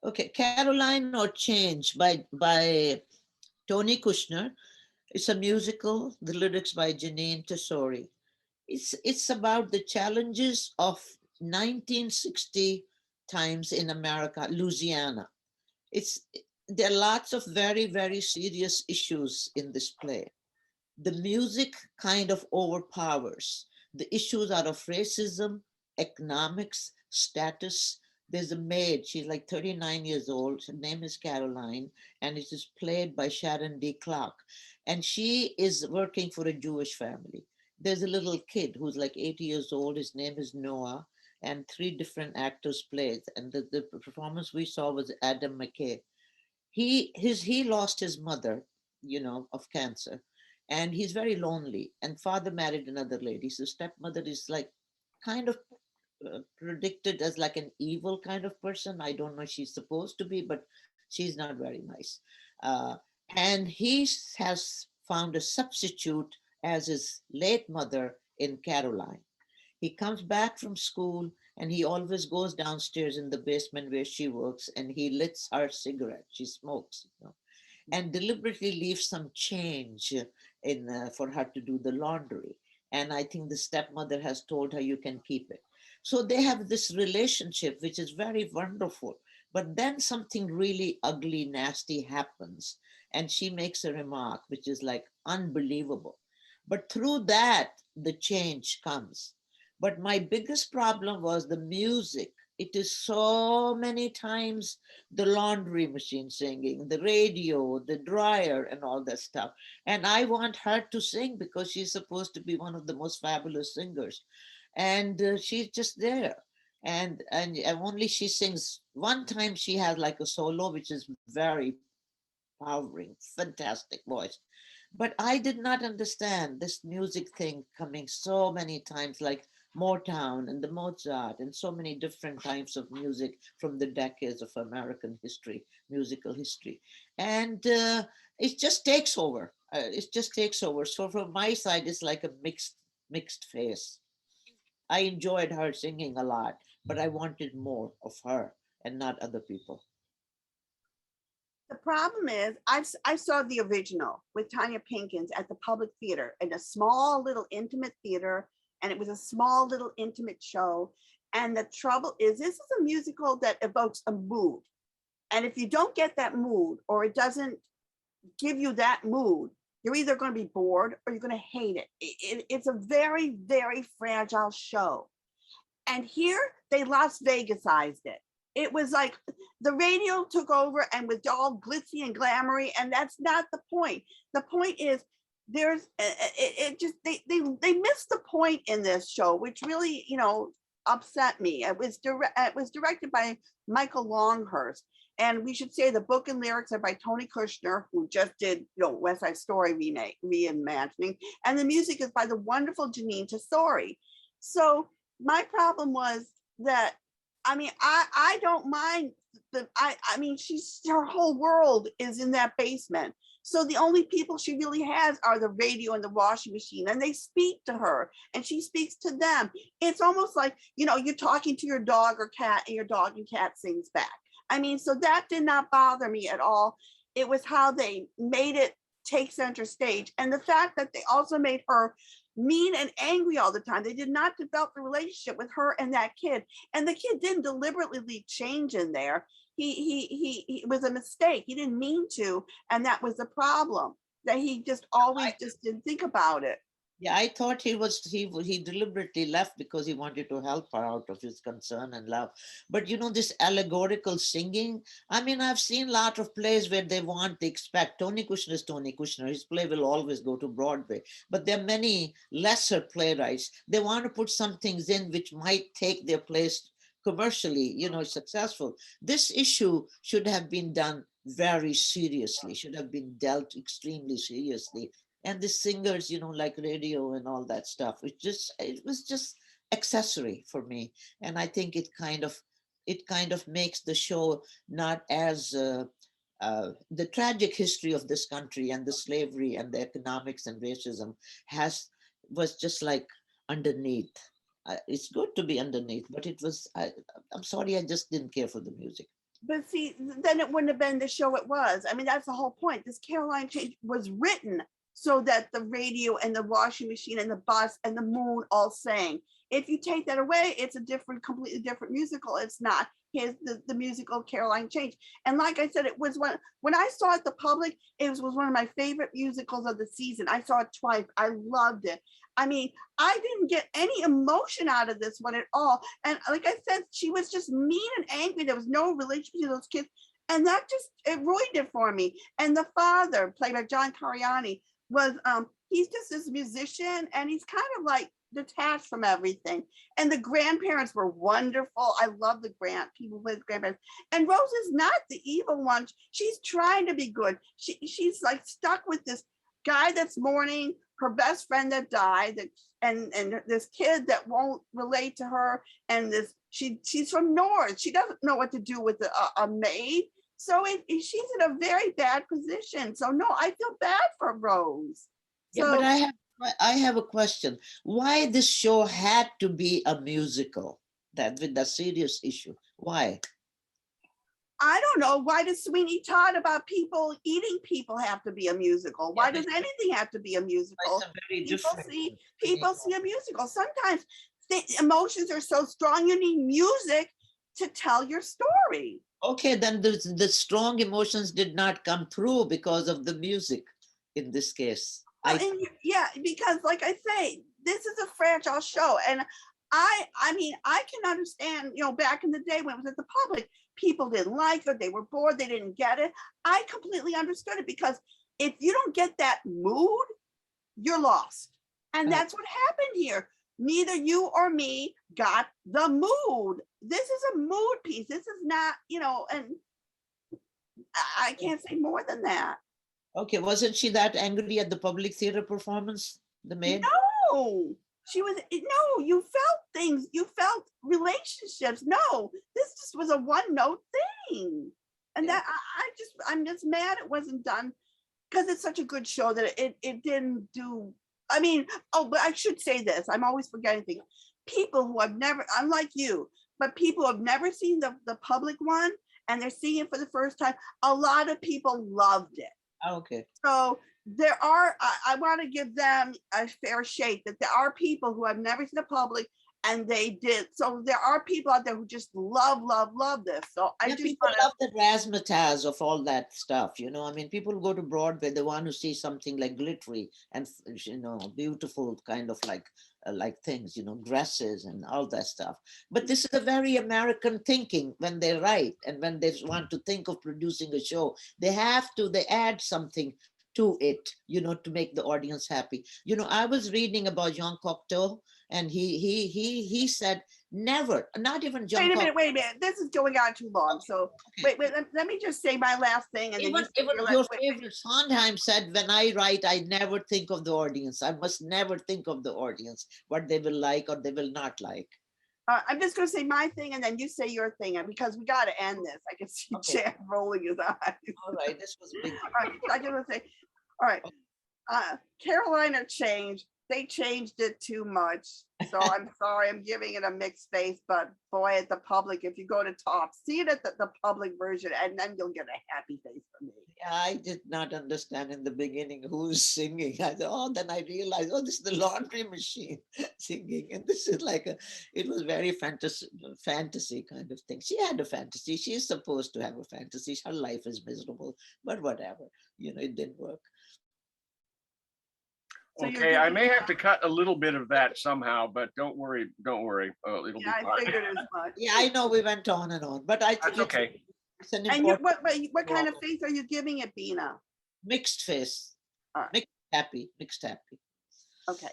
Okay, Caroline or Change by Tony Kushner. It's a musical, the lyrics by Janine Tesori. It's about the challenges of 1960 times in America, Louisiana. It's there are lots of very, very serious issues in this play. The music kind of overpowers. The issues are of racism, economics, status. There's a maid, she's like 39 years old. Her name is Caroline, and it is played by Sharon D. Clark. And she is working for a Jewish family. There's a little kid who's like 80 years old. His name is Noah, and three different actors played. And the performance we saw was Adam McKay. He lost his mother, of cancer, and he's very lonely. And father married another lady, so stepmother is like kind of predicted as like an evil kind of person. I don't know if she's supposed to be, but she's not very nice. uh, and he has found a substitute as his late mother in Caroline. He comes back from school and he always goes downstairs in the basement where she works and he lights her cigarette. She smokes, and deliberately leaves some change in for her to do the laundry. And I think the stepmother has told her, you can keep it. So they have this relationship, which is very wonderful. But then something really ugly, nasty happens. And she makes a remark, which is like unbelievable. But through that, the change comes. But my biggest problem was the music. It is so many times the laundry machine singing, the radio, the dryer, and all that stuff. And I want her to sing because she's supposed to be one of the most fabulous singers. And she's just there. And only she sings one time. She has like a solo, which is very powering, fantastic voice. But I did not understand this music thing coming so many times, like Motown and the Mozart, and so many different types of music from the decades of American history, musical history. And it just takes over. It just takes over. So from my side, it's like a mixed face. I enjoyed her singing a lot, but I wanted more of her and not other people. The problem is, I saw the original with Tanya Pinkins at the Public Theater in a small little intimate theater, and it was a small little intimate show. And the trouble is, this is a musical that evokes a mood, and if you don't get that mood, or it doesn't give you that mood, you're either going to be bored or you're going to hate it. It's a very, very fragile show. And here they Las Vegasized it. It was like the radio took over and was all glitzy and glamoury, and that's not the point. The point is there's it just they missed the point in this show, which really upset me. It was directed by Michael Longhurst, and we should say the book and lyrics are by Tony Kushner, who just did West Side Story reimagining, and the music is by the wonderful Janine Tesori. So my problem was that, I mean, I don't mind I mean, her whole world is in that basement. So the only people she really has are the radio and the washing machine, and they speak to her and she speaks to them. It's almost like, you're talking to your dog or cat, and your dog and cat sings back. I mean, so that did not bother me at all. It was how they made it take center stage, and the fact that they also made her mean and angry all the time. They did not develop the relationship with her and that kid. And the kid didn't deliberately leave change in there. He was a mistake. He didn't mean to. And that was the problem, that he just always just didn't think about it. Yeah, I thought he deliberately left because he wanted to help her out of his concern and love. But this allegorical singing. I mean, I've seen a lot of plays where they expect Tony Kushner is Tony Kushner. His play will always go to Broadway. But there are many lesser playwrights. They want to put some things in which might take their place commercially, successful. This issue should have been done very seriously, should have been dealt extremely seriously. And the singers, like radio and all that stuff, it was just accessory for me. And I think it kind of makes the show not as the tragic history of this country and the slavery and the economics and racism was just like underneath. It's good to be underneath, but I'm sorry, I just didn't care for the music. But see, then it wouldn't have been the show it was. I mean, that's the whole point. This Caroline Change was written so that the radio and the washing machine and the bus and the moon all sang. If you take that away, it's a different, completely different musical. It's not the musical Caroline Change. And like I said, it was when I saw it the public, it was one of my favorite musicals of the season. I saw it twice. I loved it. I mean, I didn't get any emotion out of this one at all. And like I said, she was just mean and angry. There was no relationship between those kids. And that just, it ruined it for me. And the father, played by John Cariani, was, he's just this musician and he's kind of like detached from everything. And the grandparents were wonderful. I love the people with grandparents. And Rose is not the evil one. She's trying to be good. She's like stuck with this guy that's mourning her best friend that died, and this kid that won't relate to her, and she's from North. She doesn't know what to do with a maid, so she's in a very bad position. So no, I feel bad for Rose. Yeah, So, but I have a question. Why this show had to be a musical? That with the serious issue. Why? I don't know, why does Sweeney Todd about people eating people have to be a musical? Why does anything have to be a musical? People see a musical. Sometimes the emotions are so strong, you need music to tell your story. Okay, then the strong emotions did not come through because of the music in this case. Yeah, because like I say, this is a fragile show. And I mean, I can understand, back in the day when it was at the public, people didn't like it, they were bored, they didn't get it. I completely understood it, because if you don't get that mood, you're lost. And that's what happened here. Neither you or me got the mood. This is a mood piece. This is not, and I can't say more than that. Okay, wasn't she that angry at the public theater performance, the maid? No. No, you felt things, you felt relationships. No, this just was a one-note thing. And that I'm just mad it wasn't done, because it's such a good show that it didn't do. I mean, but I should say this, I'm always forgetting things. People who have never, unlike you, but people who have never seen the public one and they're seeing it for the first time, a lot of people loved it. Okay. So there are, I want to give them a fair shake, that there are people who have never seen the public and they did. So there are people out there who just love this. So I just people love the razzmatazz of all that stuff. I mean, people go to Broadway, they want to see something like glittery and, beautiful kind of like things, dresses and all that stuff. But this is a very American thinking when they write, and when they want to think of producing a show, they add something to it, to make the audience happy. I was reading about Jean Cocteau, and he said never, not even Jean Cocteau. Wait a minute. This is going on too long. So wait, let me just say my last thing. And even your favorite Sondheim said, when I write, I never think of the audience. I must never think of the audience, what they will like or they will not like. I'm just going to say my thing, and then you say your thing, because we got to end this. I can see Chad rolling his eyes. All right, this was big. All right, I just want to say, all right, Caroline Or Change, they changed it too much. So I'm sorry, I'm giving it a mixed face, but boy, at the public, if you go to top, see it at the public version, and then you'll get a happy face from me. I did not understand in the beginning who's singing. I thought, then I realized, this is the laundry machine singing. And this is it was very fantasy kind of thing. She had a fantasy. She is supposed to have a fantasy. Her life is miserable, but whatever, it didn't work. So okay, I may have to cut a little bit of that somehow, but don't worry. It'll be fine. I figured as much. Yeah, I know we went on and on, but I think that's okay. It's an and important what kind of face are you giving it, BIna? mixed face. All right. Mixed happy. Okay.